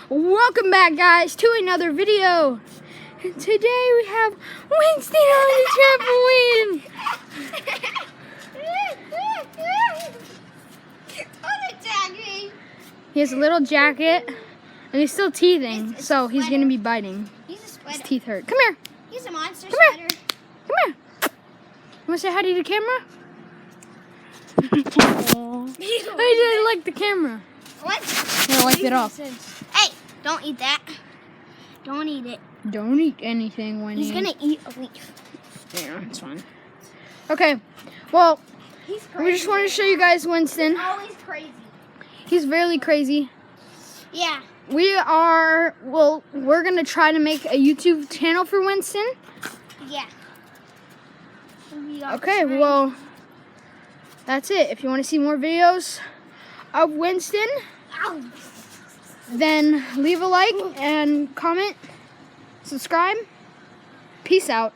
Welcome back, guys, to another video. Today we have Winston on the trampoline. He has a little jacket, and he's still teething, so he's going to be biting. He's a spider. His teeth hurt. Come here. He's a monster Come spider. here. Come here. You want to say hi to the camera? I like the camera. What? Here, wipe it off. Hey, don't eat that. Don't eat it. Don't eat anything, Winnie. He's gonna eat a leaf. Yeah, it's fine. Okay, well, He's crazy. we just wanted to show you guys Winston. Always crazy. He's really crazy. Yeah. We're gonna try to make a YouTube channel for Winston. Yeah. Okay, well, that's it. If you want to see more videos of Winston, Ow. then leave a like and comment, subscribe. Peace out.